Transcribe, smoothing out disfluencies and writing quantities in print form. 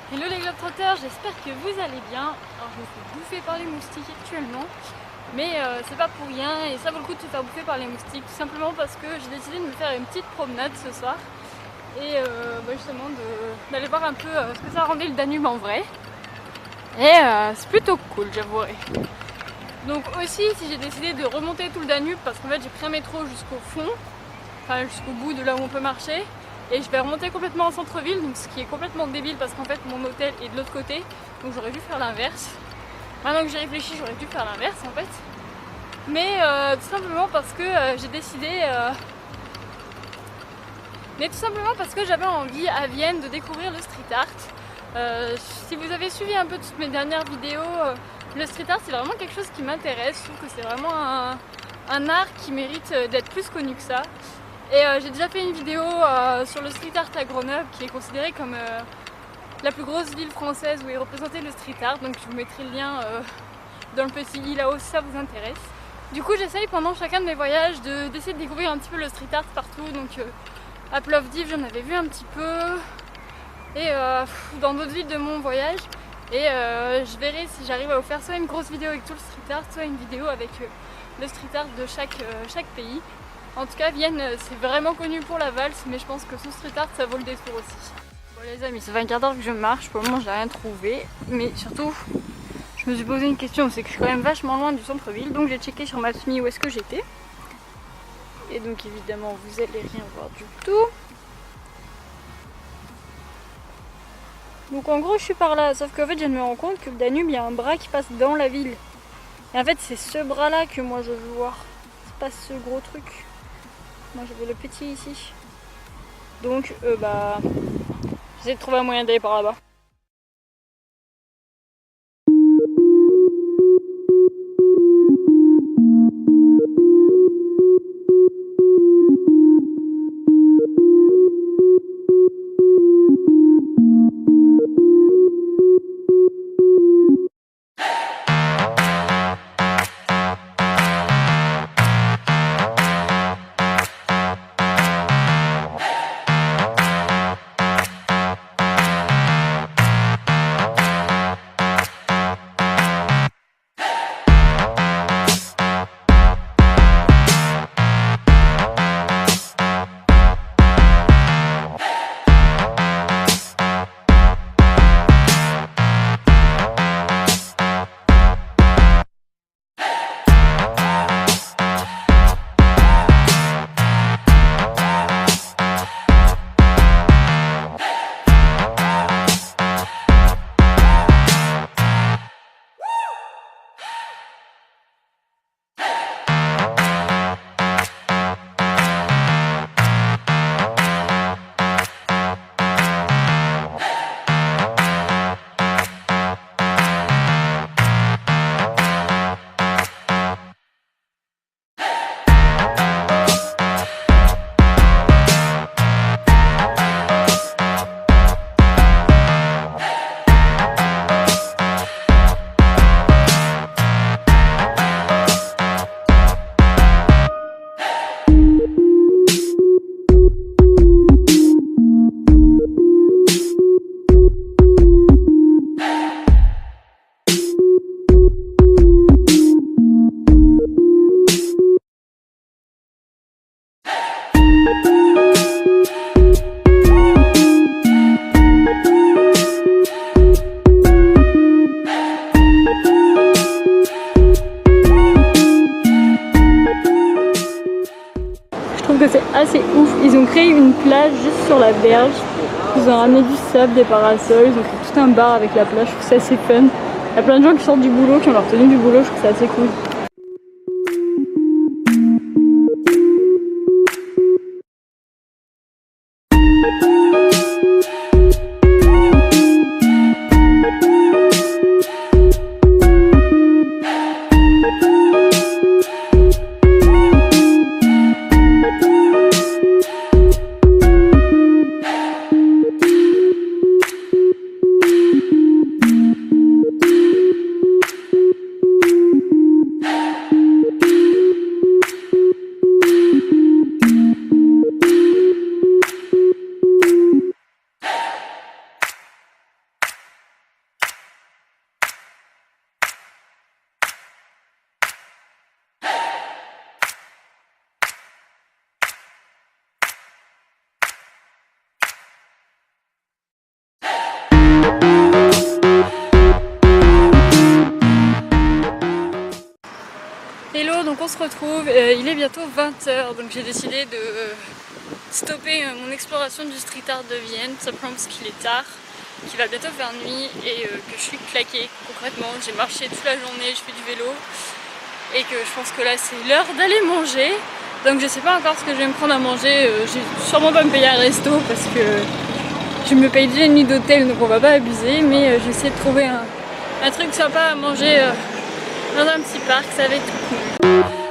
Hello les Globetrotters, j'espère que vous allez bien. Alors je me fais bouffer par les moustiques actuellement, mais c'est pas pour rien et ça vaut le coup de se faire bouffer par les moustiques, tout simplement parce que j'ai décidé de me faire une petite promenade ce soir et justement d'aller voir un peu ce que ça rendait le Danube en vrai. Et c'est plutôt cool, j'avouerai. Donc aussi, si j'ai décidé de remonter tout le Danube, parce qu'en fait j'ai pris un métro jusqu'au fond, enfin jusqu'au bout de là où on peut marcher. Et je vais remonter complètement en centre-ville, donc ce qui est complètement débile parce qu'en fait mon hôtel est de l'autre côté, donc j'aurais dû faire l'inverse. Maintenant que j'y réfléchis, j'aurais dû faire l'inverse en fait. Mais tout simplement parce que j'ai décidé... Mais tout simplement parce que j'avais envie à Vienne de découvrir le street art. Si vous avez suivi un peu toutes mes dernières vidéos, le street art c'est vraiment quelque chose qui m'intéresse. Je trouve que c'est vraiment un art qui mérite d'être plus connu que ça. Et j'ai déjà fait une vidéo sur le street art à Grenoble qui est considérée comme la plus grosse ville française où est représenté le street art, donc je vous mettrai le lien dans le petit i là-haut si ça vous intéresse. Du coup j'essaye pendant chacun de mes voyages d'essayer de découvrir un petit peu le street art partout, donc à Plovdiv j'en avais vu un petit peu et dans d'autres villes de mon voyage, et je verrai si j'arrive à vous faire soit une grosse vidéo avec tout le street art, soit une vidéo avec le street art de chaque pays. En tout cas, Vienne, c'est vraiment connu pour la valse, mais je pense que son street art, ça vaut le détour aussi. Bon les amis, ça fait un quart d'heure que je marche, pour le moment j'ai rien trouvé, mais surtout, je me suis posé une question, c'est que je suis quand même vachement loin du centre-ville, donc j'ai checké sur Maps où est-ce que j'étais. Et donc évidemment, vous allez rien voir du tout. Donc en gros, je suis par là, sauf qu'en fait, je viens de me rendre compte que le Danube, il y a un bras qui passe dans la ville. Et en fait, c'est ce bras-là que moi je veux voir, c'est pas ce gros truc. Moi j'avais le petit ici. Donc j'essaie de trouver un moyen d'aller par là-bas. Je trouve que c'est assez ouf. Ils ont créé une plage juste sur la berge. Ils ont ramené du sable, des parasols. Ils ont créé tout un bar avec la plage. Je trouve que c'est assez fun. Il y a plein de gens qui sortent du boulot, qui ont leur tenue du boulot. Je trouve que c'est assez cool. qu'on se retrouve. Il est bientôt 20 h, donc j'ai décidé de stopper mon exploration du street art de Vienne, tout simplement parce qu'il est tard, qu'il va bientôt faire nuit et que je suis claquée concrètement. J'ai marché toute la journée, je fais du vélo et que je pense que là c'est l'heure d'aller manger. Donc je sais pas encore ce que je vais me prendre à manger. Je vais sûrement pas me payer un resto parce que je me paye déjà une nuit d'hôtel, donc on va pas abuser, mais je vais essayer de trouver un truc sympa à manger dans un petit parc, ça va être tout cool.